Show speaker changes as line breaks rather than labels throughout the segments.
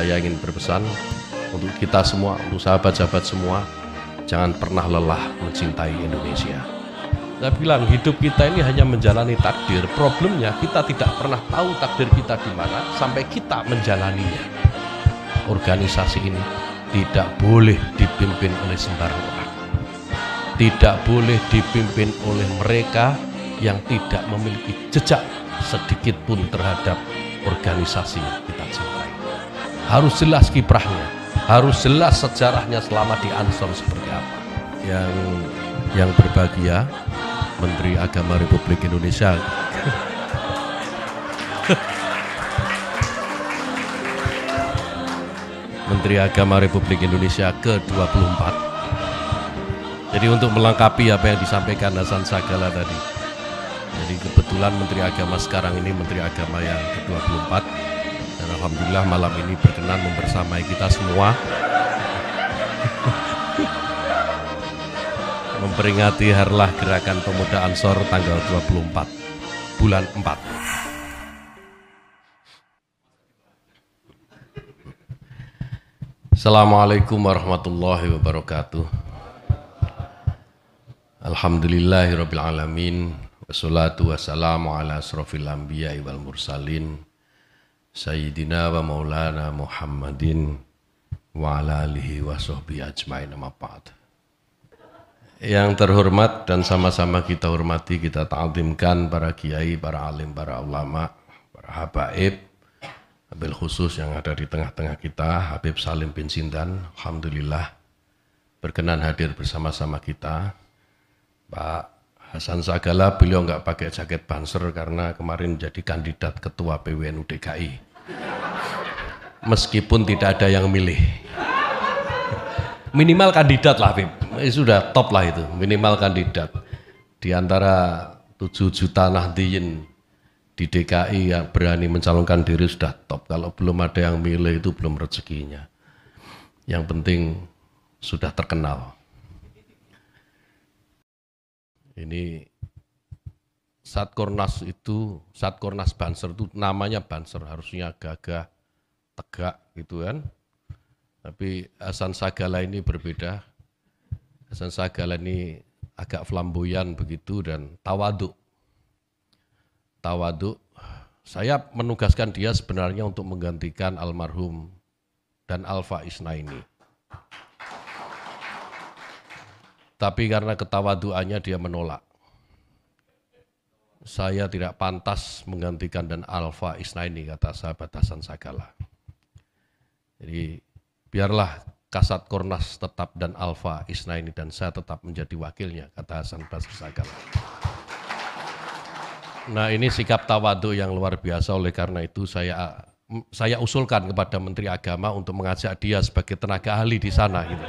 saya ingin berpesan untuk kita semua, untuk sahabat-sahabat semua, jangan pernah lelah mencintai Indonesia. Saya bilang hidup kita ini hanya menjalani takdir. Problemnya kita tidak pernah tahu takdir kita di mana sampai kita menjalaninya. Organisasi ini tidak boleh dipimpin oleh sembarang orang. Tidak boleh dipimpin oleh mereka yang tidak memiliki jejak sedikit pun terhadap organisasi yang kita cintai. Harus jelas kiprahnya, harus jelas sejarahnya selama di Ansor seperti apa. Yang berbahagia, Menteri Agama Republik Indonesia Menteri Agama Republik Indonesia ke-24. Jadi untuk melengkapi apa yang disampaikan Hasan Sagala tadi, jadi kebetulan Menteri Agama sekarang ini Menteri Agama yang ke-24, dan alhamdulillah malam ini berkenan membersamai kita semua memperingati Harlah Gerakan Pemuda Ansor tanggal 24 bulan 4. Assalamualaikum warahmatullahi wabarakatuh. Alhamdulillahirabbil alamin, wassalatu wassalamu ala asrofil anbiya'i wal mursalin, sayyidina wa maulana Muhammadin wa ala alihi wa sahbihi ajmain, amma ba'd. Yang terhormat dan sama-sama kita hormati, kita ta'zimkan para kiai, para alim, para ulama, para habaib, wabil khusus yang ada di tengah-tengah kita, Habib Salim bin Sindan, alhamdulillah berkenan hadir bersama-sama kita. Pak Hasan Sagala, beliau nggak pakai jaket banser karena kemarin jadi kandidat ketua PWNU DKI. Meskipun tidak ada yang milih. Minimal kandidat lah, Habib. Sudah top lah itu, minimal kandidat. Di antara 7 juta Nahdliyin di DKI yang berani mencalonkan diri sudah top. Kalau belum ada yang milih itu belum rezekinya. Yang penting sudah terkenal. Ini Satkornas itu, Satkornas Banser itu namanya Banser, harusnya gagah, tegak gitu kan. Tapi Hasan Sagala ini berbeda. Hasan Sagala ini agak flamboyan begitu dan tawaduk. Tawaduk, saya menugaskan dia sebenarnya untuk menggantikan almarhum dan Alfa Isnaini. Tapi karena ketawaduannya dia menolak. Saya tidak pantas menggantikan dan Alfa Isnaini, kata sahabat Hasan Sagala. Jadi biarlah Kasat Kornas tetap dan Alfa Isnaini dan saya tetap menjadi wakilnya, kata Hasan Sagala. Nah, ini sikap tawadu yang luar biasa, oleh karena itu saya usulkan kepada Menteri Agama untuk mengajak dia sebagai tenaga ahli di sana gitu.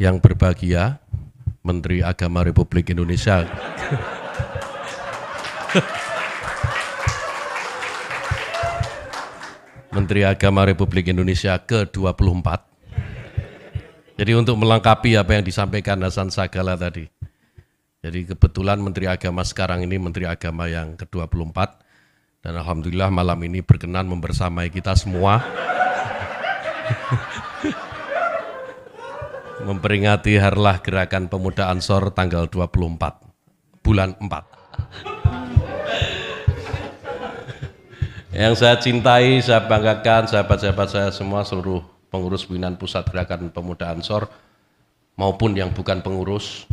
Yang berbahagia, Menteri Agama Republik Indonesia Menteri Agama Republik Indonesia ke-24. Jadi untuk melengkapi apa yang disampaikan Hasan Sagala tadi, jadi kebetulan Menteri Agama sekarang ini Menteri Agama yang ke-24, dan alhamdulillah malam ini berkenan membersamai kita semua memperingati Harlah Gerakan Pemuda Ansor tanggal 24 bulan 4. Yang saya cintai, saya banggakan, sahabat-sahabat saya semua, seluruh pengurus pimpinan Pusat Gerakan Pemuda Ansor maupun yang bukan pengurus,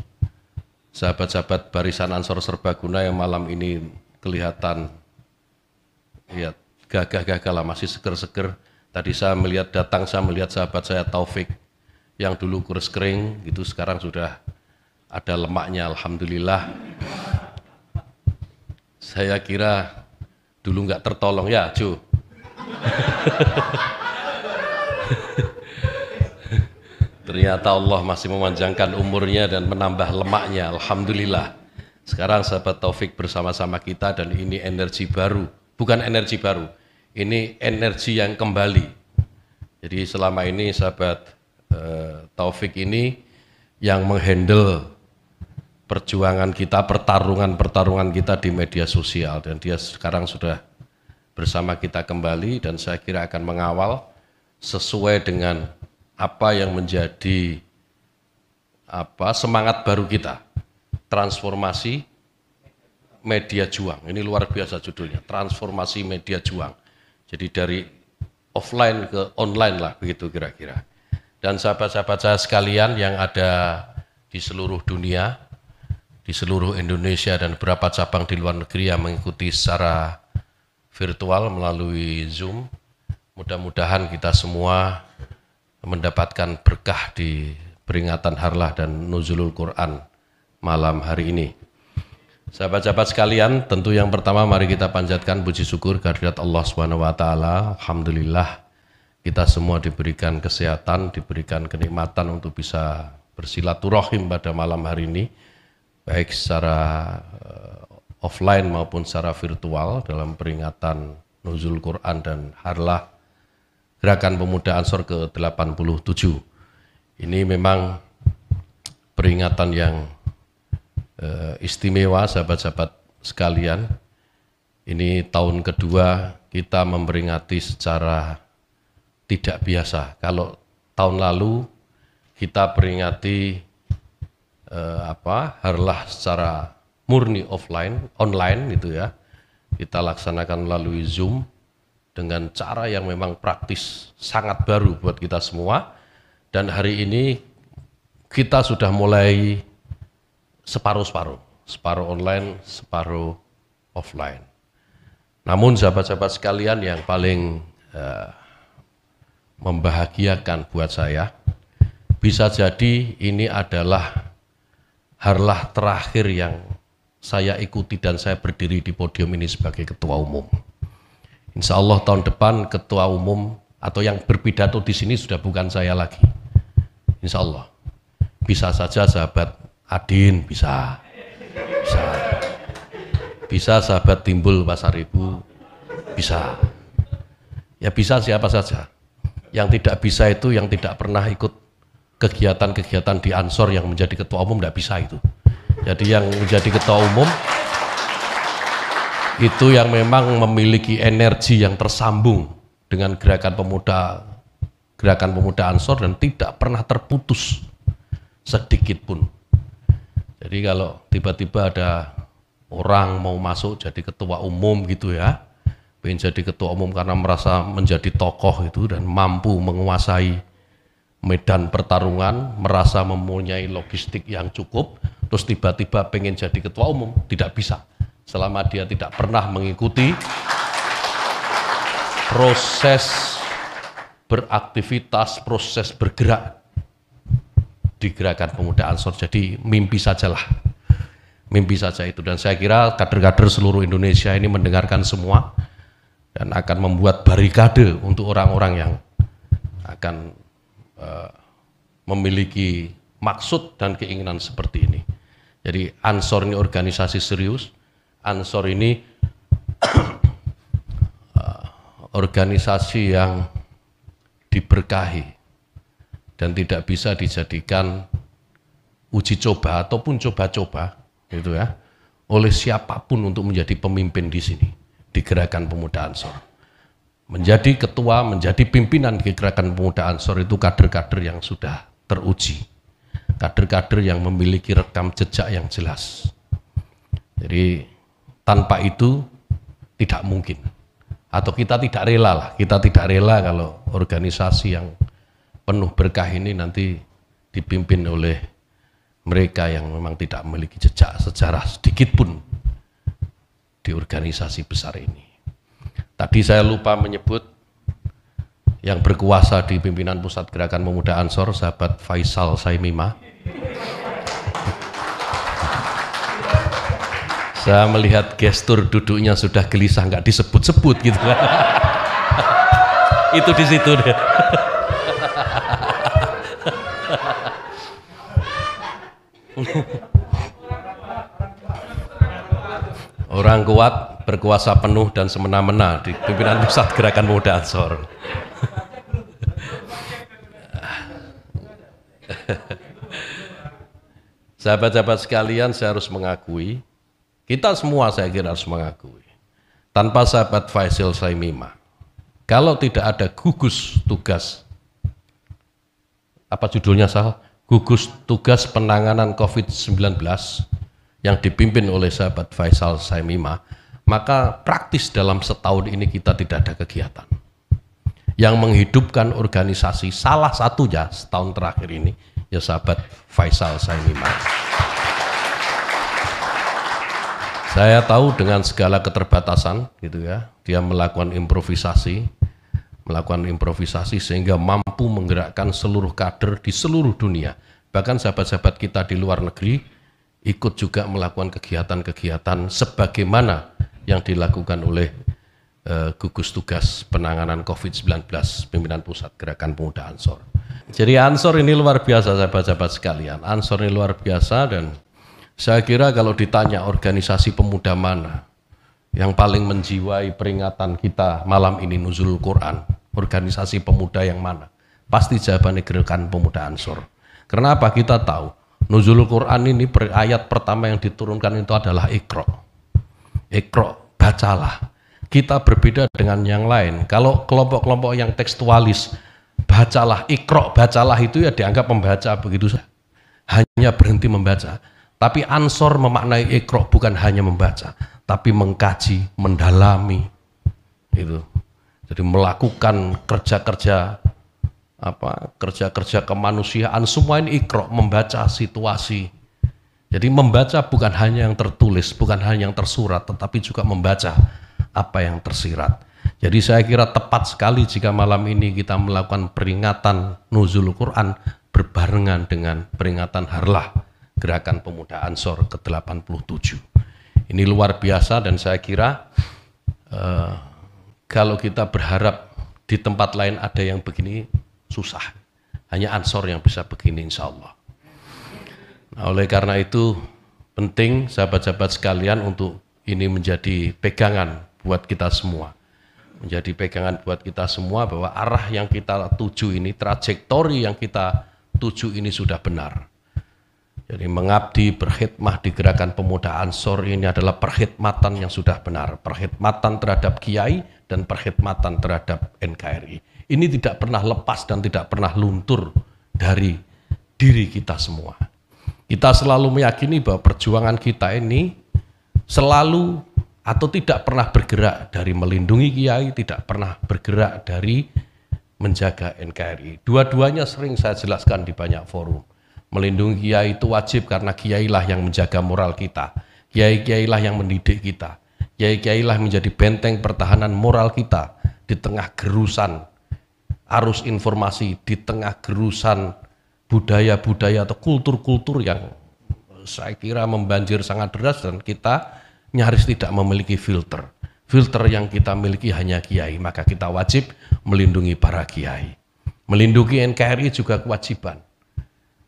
sahabat-sahabat Barisan Ansor Serbaguna yang malam ini kelihatan ya gagah-gagah lah, masih seger-seger. Tadi saya melihat sahabat saya Taufik yang dulu kurus kering, itu sekarang sudah ada lemaknya, alhamdulillah. Saya kira dulu nggak tertolong ya, Jo. Ternyata Allah masih memanjangkan umurnya dan menambah lemaknya, alhamdulillah. Sekarang sahabat Taufik bersama-sama kita dan ini energi baru, bukan energi baru, ini energi yang kembali. Jadi selama ini sahabat Taufik ini yang menghandle perjuangan kita, pertarungan kita di media sosial, dan dia sekarang sudah bersama kita kembali, dan saya kira akan mengawal sesuai dengan apa yang menjadi semangat baru kita, transformasi media juang. Ini luar biasa judulnya, transformasi media juang. Jadi dari offline ke online lah, begitu kira-kira. Dan sahabat-sahabat saya sekalian yang ada di seluruh dunia, di seluruh Indonesia dan beberapa cabang di luar negeri yang mengikuti secara virtual melalui Zoom, mudah-mudahan kita semua mendapatkan berkah di peringatan Harlah dan Nuzulul Quran malam hari ini. Sahabat-sahabat sekalian, tentu yang pertama mari kita panjatkan puji syukur kehadirat Allah SWT. Alhamdulillah kita semua diberikan kesehatan, diberikan kenikmatan untuk bisa bersilaturahim pada malam hari ini, baik secara offline maupun secara virtual dalam peringatan Nuzul Quran dan Harlah Gerakan Pemuda Ansor ke-87. Ini memang peringatan yang istimewa, sahabat-sahabat sekalian. Ini tahun kedua kita memperingati secara tidak biasa. Kalau tahun lalu kita peringati Harlah secara murni offline, online gitu ya. Kita laksanakan melalui Zoom dengan cara yang memang praktis, sangat baru buat kita semua. Dan hari ini kita sudah mulai separuh-separuh, separuh online, separuh offline. Namun sahabat-sahabat sekalian, yang paling membahagiakan buat saya, bisa jadi ini adalah Harlah terakhir yang saya ikuti dan saya berdiri di podium ini sebagai ketua umum. Insya Allah tahun depan ketua umum atau yang berpidato di sini sudah bukan saya lagi. Insya Allah. Bisa saja sahabat Adin, bisa sahabat Timbul Pasaribu, bisa. Ya bisa siapa saja. Yang tidak bisa itu yang tidak pernah ikut kegiatan-kegiatan di Ansor yang menjadi ketua umum, tidak bisa itu. Jadi yang menjadi ketua umum itu yang memang memiliki energi yang tersambung dengan gerakan pemuda Ansor dan tidak pernah terputus sedikit pun. Jadi kalau tiba-tiba ada orang mau masuk jadi ketua umum gitu ya, pengen jadi ketua umum karena merasa menjadi tokoh itu dan mampu menguasai medan pertarungan, merasa mempunyai logistik yang cukup, terus tiba-tiba pengen jadi ketua umum, tidak bisa. Selama dia tidak pernah mengikuti proses beraktivitas, proses bergerak di Gerakan Pemuda Ansor. Jadi mimpi sajalah, mimpi saja itu. Dan saya kira kader-kader seluruh Indonesia ini mendengarkan semua dan akan membuat barikade untuk orang-orang yang akan memiliki maksud dan keinginan seperti ini. Jadi Ansor ini organisasi serius, Ansor ini organisasi yang diberkahi dan tidak bisa dijadikan uji coba ataupun coba-coba gitu ya oleh siapapun untuk menjadi pemimpin di sini di Gerakan Pemuda Ansor. Menjadi ketua, menjadi pimpinan di Gerakan Pemuda Ansor itu kader-kader yang sudah teruji, kader-kader yang memiliki rekam jejak yang jelas. Jadi tanpa itu tidak mungkin, atau kita tidak rela lah, kita tidak rela kalau organisasi yang penuh berkah ini nanti dipimpin oleh mereka yang memang tidak memiliki jejak sejarah sedikit pun di organisasi besar ini. Tadi saya lupa menyebut yang berkuasa di pimpinan Pusat Gerakan Pemuda Ansor, sahabat Faisal Saimima. Saya melihat gestur duduknya sudah gelisah, nggak disebut-sebut gitu kan. Itu di situ deh. Orang kuat, berkuasa penuh dan semena-mena di pimpinan Pusat Gerakan Pemuda Ansor. Sahabat-sahabat sekalian, saya harus mengakui, kita semua saya kira harus mengakui, tanpa sahabat Faisal Saimima, kalau tidak ada gugus tugas, apa judulnya salah? Gugus tugas penanganan COVID-19 yang dipimpin oleh sahabat Faisal Saimima, maka praktis dalam setahun ini kita tidak ada kegiatan. Yang menghidupkan organisasi salah satunya setahun terakhir ini ya sahabat Faisal Saimima. Saya tahu dengan segala keterbatasan gitu ya, dia melakukan improvisasi sehingga mampu menggerakkan seluruh kader di seluruh dunia. Bahkan sahabat-sahabat kita di luar negeri ikut juga melakukan kegiatan-kegiatan sebagaimana yang dilakukan oleh gugus tugas penanganan COVID-19 pimpinan pusat Gerakan Pemuda Ansor. Jadi Ansor ini luar biasa sahabat-sahabat sekalian. Ansor ini luar biasa, dan saya kira kalau ditanya organisasi pemuda mana yang paling menjiwai peringatan kita malam ini Nuzulul Quran, organisasi pemuda yang mana? Pasti jawabannya Gerakan Pemuda Ansor. Karena apa? Kita tahu Nuzulul Quran ini ayat pertama yang diturunkan itu adalah Iqra. Iqra, bacalah. Kita berbeda dengan yang lain. Kalau kelompok-kelompok yang tekstualis, bacalah, Iqra, bacalah itu ya dianggap membaca begitu saja. Hanya berhenti membaca. Tapi Ansor memaknai Iqra bukan hanya membaca, tapi mengkaji, mendalami. Itu. Jadi melakukan kerja-kerja kemanusiaan, semua ini Iqra, membaca situasi. Jadi membaca bukan hanya yang tertulis, bukan hanya yang tersurat, tetapi juga membaca apa yang tersirat. Jadi saya kira tepat sekali jika malam ini kita melakukan peringatan Nuzulul Quran berbarengan dengan peringatan Harlah Gerakan Pemuda Ansor ke-87. Ini luar biasa, dan saya kira kalau kita berharap di tempat lain ada yang begini, susah. Hanya Ansor yang bisa begini insya Allah. Nah, oleh karena itu penting sahabat-sahabat sekalian untuk ini menjadi pegangan buat kita semua. Menjadi pegangan buat kita semua bahwa arah yang kita tuju ini, trajektori yang kita tuju ini sudah benar. Jadi mengabdi, berkhidmah di Gerakan Pemuda Ansor ini adalah perkhidmatan yang sudah benar. Perkhidmatan terhadap Kiai dan perkhidmatan terhadap NKRI. Ini tidak pernah lepas dan tidak pernah luntur dari diri kita semua. Kita selalu meyakini bahwa perjuangan kita ini selalu atau tidak pernah bergerak dari melindungi Kiai, tidak pernah bergerak dari menjaga NKRI. Dua-duanya sering saya jelaskan di banyak forum. Melindungi Kiai itu wajib karena Kiailah yang menjaga moral kita. Kiailah yang mendidik kita. Kiailah menjadi benteng pertahanan moral kita di tengah gerusan arus informasi, di tengah gerusan budaya-budaya atau kultur-kultur yang saya kira membanjir sangat deras, dan kita nyaris tidak memiliki filter. Filter yang kita miliki hanya Kiai, maka kita wajib melindungi para Kiai. Melindungi NKRI juga kewajiban.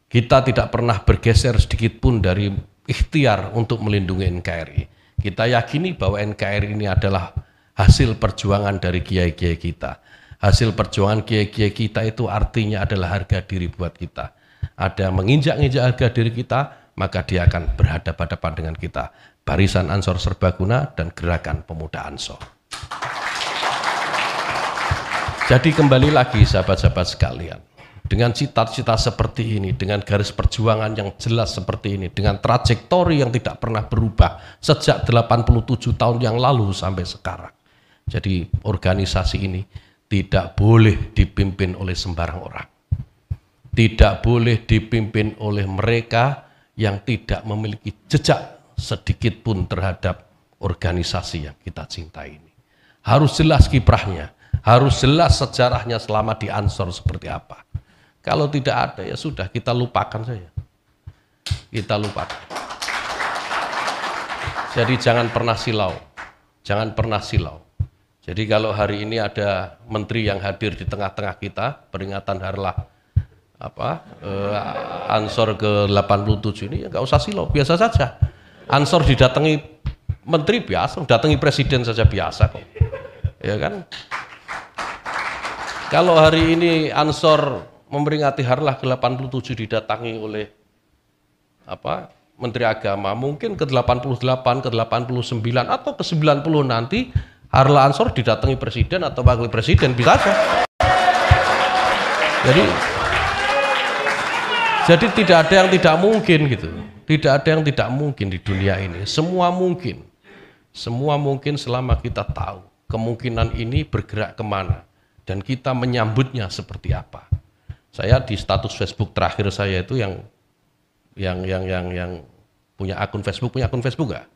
Kita tidak pernah bergeser sedikit pun dari ikhtiar untuk melindungi NKRI. Kita yakini bahwa NKRI ini adalah hasil perjuangan dari kiai-kiai kita. Hasil perjuangan kiai-kiai kita itu artinya adalah harga diri buat kita. Ada menginjak-injak harga diri kita, maka dia akan berhadapan-hadapan dengan kita. Barisan Ansor Serbaguna dan Gerakan Pemuda Ansor. Jadi kembali lagi sahabat-sahabat sekalian. Dengan cita-cita seperti ini, dengan garis perjuangan yang jelas seperti ini, dengan trajektori yang tidak pernah berubah sejak 87 tahun yang lalu sampai sekarang. Jadi organisasi ini tidak boleh dipimpin oleh sembarang orang. Tidak boleh dipimpin oleh mereka yang tidak memiliki jejak sedikit pun terhadap organisasi yang kita cintai ini. Harus jelas kiprahnya, harus jelas sejarahnya selama di Ansor seperti apa. Kalau tidak ada ya sudah, kita lupakan saja. Kita lupakan. Jadi jangan pernah silau. Jangan pernah silau. Jadi kalau hari ini ada menteri yang hadir di tengah-tengah kita, peringatan Harlah Ansor ke-87 ini ya nggak usah silau, biasa saja. Ansor didatangi menteri biasa, datangi presiden saja biasa kok. Ya kan? Kalau hari ini Ansor memperingati Harlah ke-87 didatangi oleh Menteri Agama, mungkin ke-88, ke-89 atau ke-90 nanti Harlah Ansor didatangi presiden atau wakil presiden, bisa saja. Jadi tidak ada yang tidak mungkin gitu. Tidak ada yang tidak mungkin di dunia ini. Semua mungkin. Semua mungkin selama kita tahu kemungkinan ini bergerak kemana dan kita menyambutnya seperti apa. Saya di status Facebook terakhir saya itu yang punya akun Facebook nggak?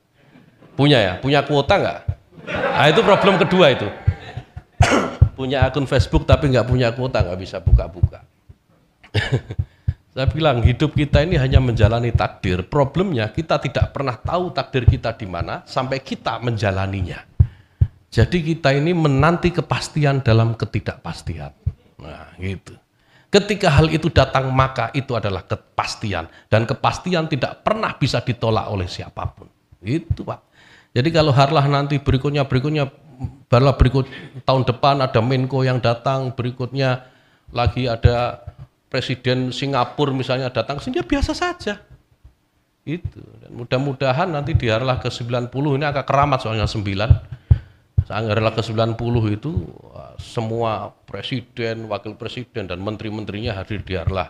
Punya ya? Punya kuota nggak? Nah itu problem kedua itu. Punya akun Facebook tapi nggak punya kuota, nggak bisa buka-buka. Saya bilang hidup kita ini hanya menjalani takdir. Problemnya kita tidak pernah tahu takdir kita di mana sampai kita menjalaninya. Jadi kita ini menanti kepastian dalam ketidakpastian. Nah gitu. Ketika hal itu datang maka itu adalah kepastian. Dan kepastian tidak pernah bisa ditolak oleh siapapun. Itu Pak. Jadi kalau harlah nanti berikutnya berikut tahun depan ada Menko yang datang, berikutnya lagi ada Presiden Singapura misalnya datang sini, ya biasa saja. Itu. Dan mudah-mudahan nanti di harlah ke-90 ini agak keramat soalnya 9. Harlah ke-90 itu semua presiden, wakil presiden dan menteri-menterinya hadir di harlah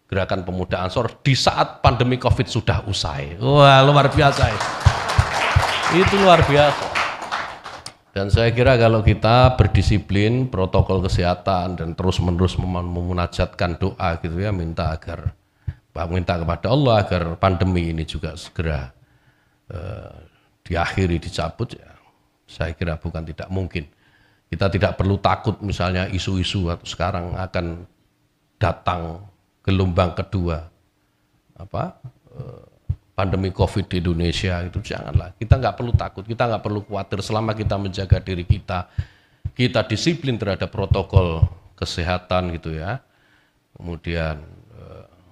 Gerakan Pemuda Ansor di saat pandemi Covid sudah usai. Wah, luar biasa itu. Itu luar biasa. Dan saya kira kalau kita berdisiplin protokol kesehatan dan terus-menerus memunajatkan doa gitu ya, minta kepada Allah agar pandemi ini juga segera diakhiri, dicabut ya. Saya kira bukan tidak mungkin. Kita tidak perlu takut misalnya isu-isu atau sekarang akan datang gelombang kedua pandemi Covid di Indonesia, itu janganlah. Kita nggak perlu takut, kita nggak perlu khawatir selama kita menjaga diri kita disiplin terhadap protokol kesehatan gitu ya. Kemudian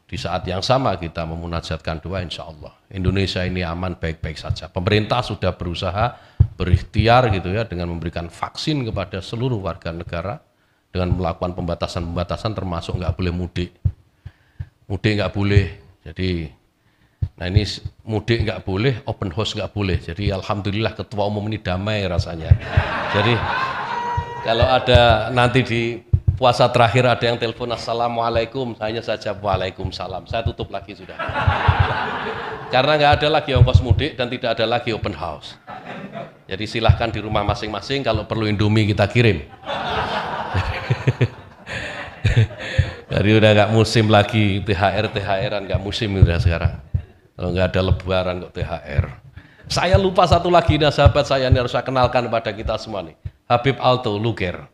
di saat yang sama kita memunajatkan doa, insya Allah Indonesia ini aman baik-baik saja. Pemerintah sudah berusaha berikhtiar gitu ya dengan memberikan vaksin kepada seluruh warga negara dengan melakukan pembatasan-pembatasan termasuk nggak boleh mudik nggak boleh. Jadi nah ini mudik nggak boleh, open house nggak boleh. Jadi alhamdulillah ketua umum ini damai rasanya. Jadi kalau ada nanti di puasa terakhir ada yang telepon assalamualaikum, hanya saja waalaikumsalam, saya tutup lagi sudah. Karena nggak ada lagi ongkos mudik dan tidak ada lagi open house. Jadi silahkan di rumah masing-masing, kalau perlu Indomie kita kirim. Jadi udah nggak musim lagi THR-an, nggak musim udah sekarang. Kalau nggak ada lebaran kok THR. Saya lupa satu lagi, nah sahabat saya ini harus saya kenalkan kepada kita semua nih. Habib Alto Luger.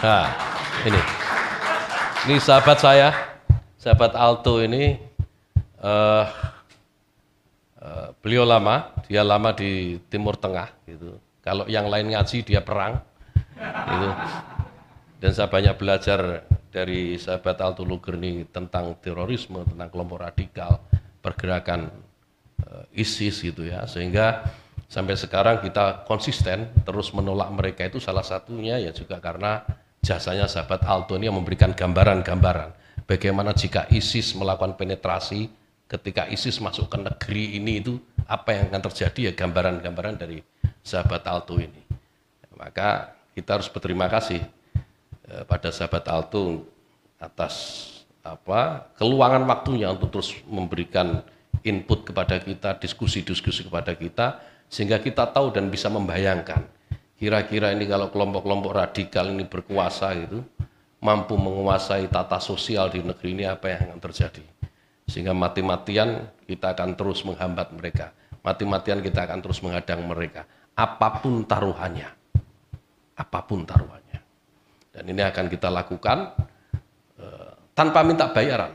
Nah, ini sahabat saya, sahabat Alto ini beliau dia lama di Timur Tengah gitu. Kalau yang lain ngaji dia perang gitu. Dan saya banyak belajar dari sahabat Alto Luger ini tentang terorisme, tentang kelompok radikal, pergerakan ISIS gitu ya, sehingga sampai sekarang kita konsisten terus menolak mereka. Itu salah satunya ya juga karena jasanya sahabat Alto ini yang memberikan gambaran-gambaran bagaimana jika ISIS melakukan penetrasi, ketika ISIS masuk ke negeri ini itu apa yang akan terjadi, ya gambaran-gambaran dari sahabat Alto ini. Maka kita harus berterima kasih pada sahabat Alto atas keluangan waktunya untuk terus memberikan input kepada kita, diskusi-diskusi kepada kita, sehingga kita tahu dan bisa membayangkan kira-kira ini kalau kelompok-kelompok radikal ini berkuasa gitu, mampu menguasai tata sosial di negeri ini, apa yang akan terjadi. Sehingga mati-matian kita akan terus menghambat mereka, mati-matian kita akan terus menghadang mereka, apapun taruhannya. Dan ini akan kita lakukan tanpa minta bayaran.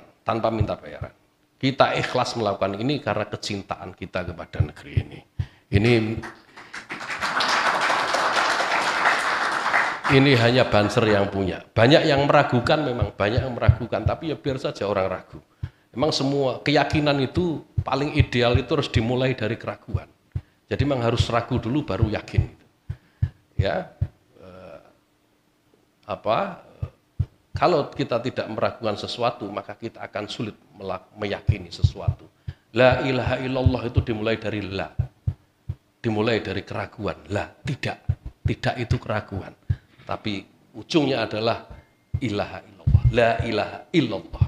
Kita ikhlas melakukan ini karena kecintaan kita kepada negeri ini. Ini hanya Banser yang punya. Banyak yang meragukan, memang banyak yang meragukan, tapi ya biar saja orang ragu. Memang semua keyakinan itu paling ideal itu harus dimulai dari keraguan. Jadi memang harus ragu dulu baru yakin. Ya, kalau kita tidak meragukan sesuatu, maka kita akan sulit meyakini sesuatu. La ilaha illallah itu dimulai dari la. Dimulai dari keraguan. La, tidak. Tidak itu keraguan. Tapi ujungnya adalah ilaha illallah. La ilaha illallah.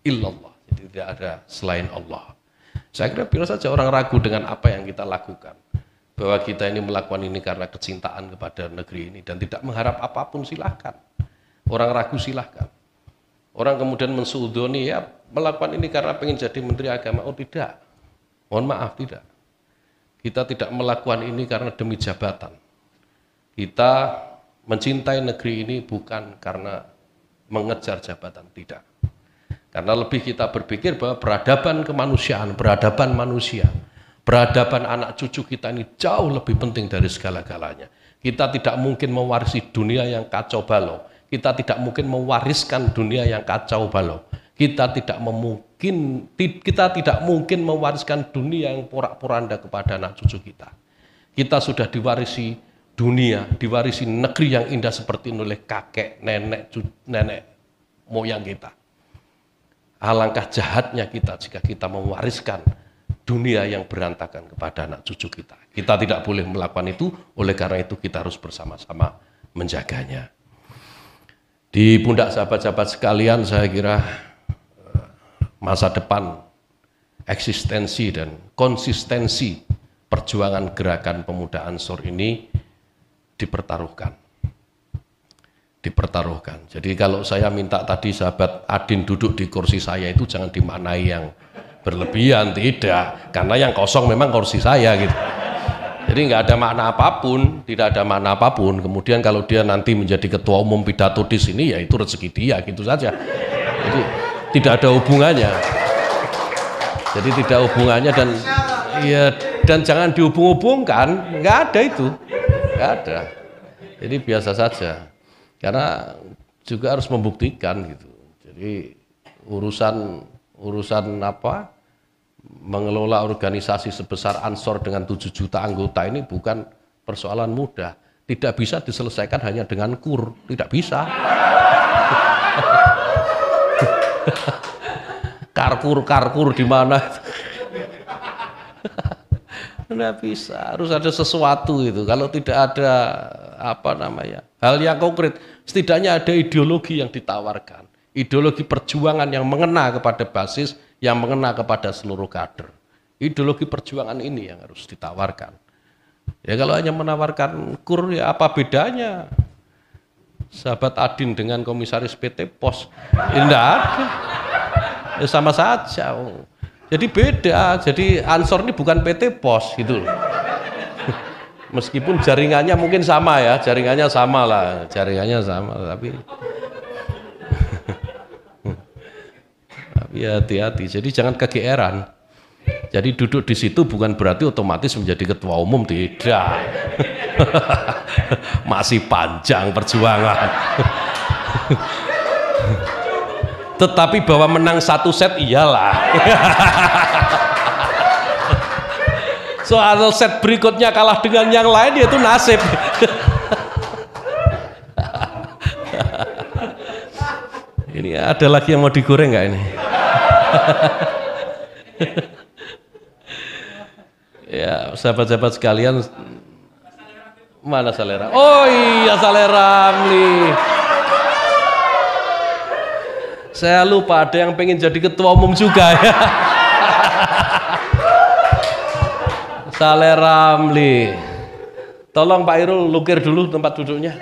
Illallah. Jadi tidak ada selain Allah. Saya kira bila saja orang ragu dengan apa yang kita lakukan, bahwa kita ini melakukan ini karena kecintaan kepada negeri ini dan tidak mengharap apapun, silahkan. Orang ragu silahkan. Orang kemudian mensuudoni, ya melakukan ini karena pengen jadi menteri agama. Oh tidak, mohon maaf, tidak. Kita tidak melakukan ini karena demi jabatan. Kita mencintai negeri ini bukan karena mengejar jabatan, tidak. Karena lebih kita berpikir bahwa peradaban kemanusiaan, peradaban manusia, peradaban anak cucu kita ini jauh lebih penting dari segala-galanya. Kita tidak mungkin mewarisi dunia yang kacau balau. Kita tidak mungkin mewariskan dunia yang kacau balau. Kita tidak mungkin mewariskan dunia yang porak-poranda kepada anak cucu kita. Kita sudah diwarisi dunia, diwarisi negeri yang indah seperti ini oleh kakek, nenek moyang kita. Alangkah jahatnya kita jika kita mewariskan dunia yang berantakan kepada anak cucu kita. Kita tidak boleh melakukan itu, oleh karena itu kita harus bersama-sama menjaganya. Di pundak sahabat-sahabat sekalian, saya kira masa depan, eksistensi dan konsistensi perjuangan gerakan pemuda Ansor ini dipertaruhkan. Jadi kalau saya minta tadi sahabat Adin duduk di kursi saya itu jangan dimaknai yang berlebihan, tidak. Karena yang kosong memang kursi saya gitu. Jadi nggak ada makna apapun, tidak ada makna apapun. Kemudian kalau dia nanti menjadi ketua umum pidato di sini, ya itu rezeki dia, gitu saja. Jadi tidak ada hubungannya. Jadi tidak hubungannya dan jangan dihubung-hubungkan, nggak ada itu, nggak ada. Jadi biasa saja. Karena juga harus membuktikan gitu. Jadi urusan apa? Mengelola organisasi sebesar Ansor dengan 7 juta anggota ini bukan persoalan mudah. Tidak bisa diselesaikan hanya dengan kur, tidak bisa. Karkur di mana? Tidak bisa, harus ada sesuatu itu. Kalau tidak ada hal yang konkret, setidaknya ada ideologi yang ditawarkan. Ideologi perjuangan yang mengena kepada basis, yang mengena kepada seluruh kader. Ideologi perjuangan ini yang harus ditawarkan. Ya kalau hanya menawarkan kur, ya apa bedanya sahabat Adin dengan komisaris PT Pos? Tidak ada. Ya sama saja. Jadi beda. Jadi Ansor ini bukan PT Pos gitu loh. Meskipun jaringannya mungkin sama ya, jaringannya sama, tapi hati-hati. Jadi jangan kegeeran. Jadi duduk di situ bukan berarti otomatis menjadi ketua umum, tidak. Masih panjang perjuangan. Tetapi bahwa menang 1 set iyalah. Soal set berikutnya kalah dengan yang lain, yaitu nasib. Ini ada lagi yang mau digoreng nggak ini? Ya, sahabat-sahabat sekalian, mana Salera? Oh iya, Salera nih. Saya lupa ada yang pengen jadi ketua umum juga ya. Saleh Ramli, tolong Pak Irul lukir dulu tempat duduknya.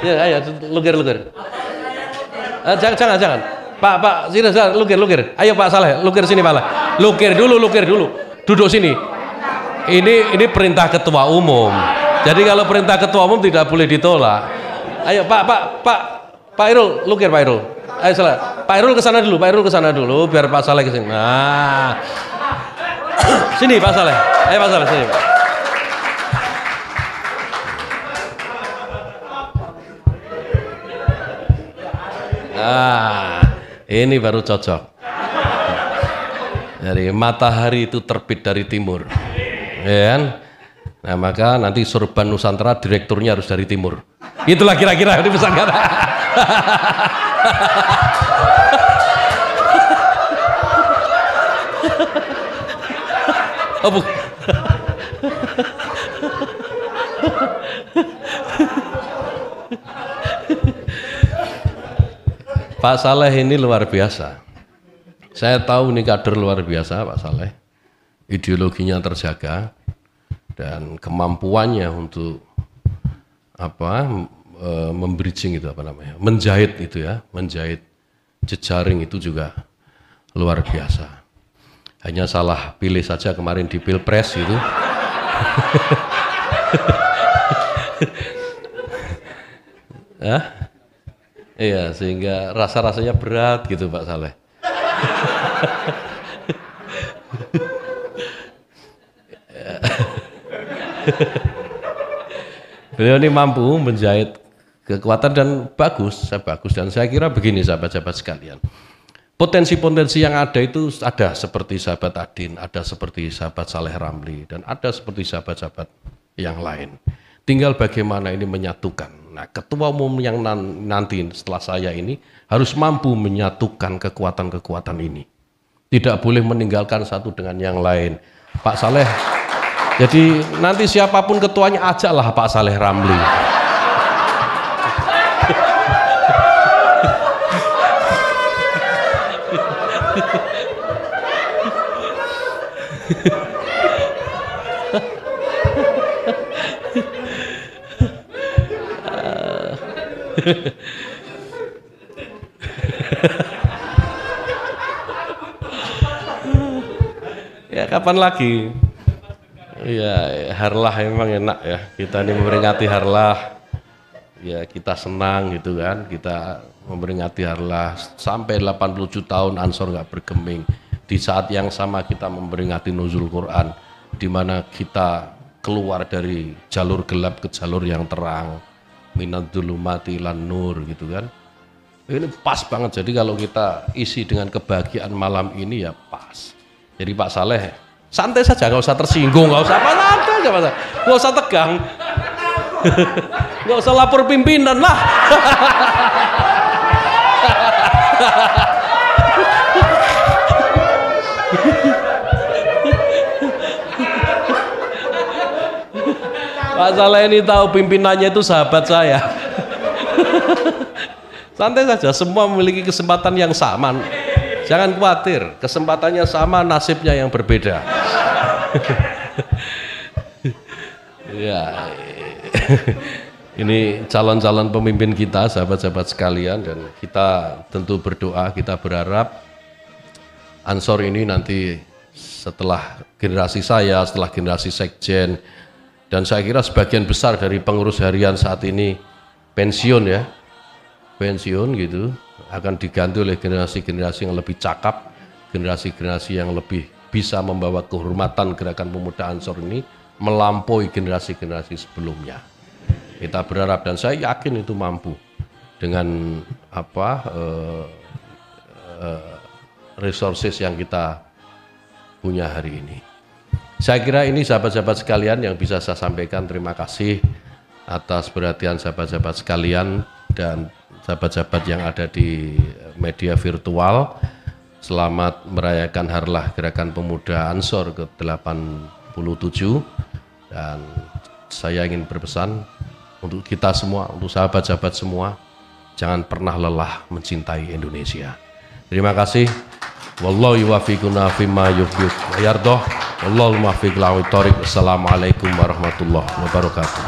Ya, ayo lukir. Jangan. Pak, sini lukir. Ayo Pak Saleh, lukir sini Pak. Lukir dulu. Duduk sini. Ini perintah ketua umum. Jadi kalau perintah ketua umum tidak boleh ditolak. Ayo Pak Irul, lukir Pak Irul. Ayo Saleh. Pak Irul ke sana dulu biar Pak Saleh ke sini. Nah. Sini Pak Saleh. Ayo Pak Saleh sini. Nah, ini baru cocok. Jadi matahari itu terbit dari timur. Ya kan? Nah, maka nanti Surban Nusantara direkturnya harus dari timur. Itulah kira-kira ini pesan kata. Oh, Pak Saleh ini luar biasa. Saya tahu ini kader luar biasa Pak Saleh. Ideologinya terjaga dan kemampuannya untuk membridging itu menjahit itu ya, menjahit jejaring itu juga luar biasa. Hanya salah pilih saja kemarin di Pilpres gitu. Iya, sehingga rasa-rasanya berat gitu Pak Saleh. Beliau ini mampu menjahit kekuatan dan bagus dan saya kira begini sahabat-sahabat sekalian. Potensi-potensi yang ada itu ada seperti sahabat Adin, ada seperti sahabat Saleh Ramli dan ada seperti sahabat-sahabat yang lain. Tinggal bagaimana ini menyatukan. Nah, ketua umum yang nanti setelah saya ini harus mampu menyatukan kekuatan-kekuatan ini. Tidak boleh meninggalkan satu dengan yang lain. Pak Saleh, jadi nanti siapapun ketuanya ajaklah Pak Saleh Ramli. Ya kapan lagi? Ya harlah memang enak ya. Kita ini memperingati harlah. Ya kita senang gitu kan. Kita memperingati harlah sampai 87 tahun Ansor nggak bergeming. Di saat yang sama kita memperingati nuzul Quran, di mana kita keluar dari jalur gelap ke jalur yang terang. Minadzulumati lan nur gitu kan. Ini pas banget. Jadi kalau kita isi dengan kebahagiaan malam ini ya pas. Jadi Pak Saleh santai saja, nggak usah tersinggung, nggak usah apa-apa, nggak usah tegang, nggak usah lapor pimpinan lah. Pak Saleh ini tahu pimpinannya itu sahabat saya. Santai saja, semua memiliki kesempatan yang sama. Jangan khawatir, kesempatannya sama, nasibnya yang berbeda. Ya, ini calon-calon pemimpin kita, sahabat-sahabat sekalian, dan kita tentu berdoa, kita berharap Ansor ini nanti setelah generasi saya, setelah generasi sekjen, dan saya kira sebagian besar dari pengurus harian saat ini pensiun ya, pensiun gitu, akan diganti oleh generasi-generasi yang lebih cakap, generasi-generasi yang lebih bisa membawa kehormatan gerakan pemuda Ansor ini melampaui generasi-generasi sebelumnya. Kita berharap dan saya yakin itu mampu dengan resources yang kita punya hari ini. Saya kira ini sahabat-sahabat sekalian yang bisa saya sampaikan. Terima kasih atas perhatian sahabat-sahabat sekalian dan sahabat-sahabat yang ada di media virtual. Selamat merayakan harlah gerakan pemuda Ansor ke-87 dan saya ingin berpesan untuk kita semua, untuk sahabat-sahabat semua, jangan pernah lelah mencintai Indonesia. Terima kasih. Wallahu yuwaffiquna fima yuhibbu wa yardah. Wallahu muwaffiq ila thoriq. Assalamualaikum warahmatullahi wabarakatuh.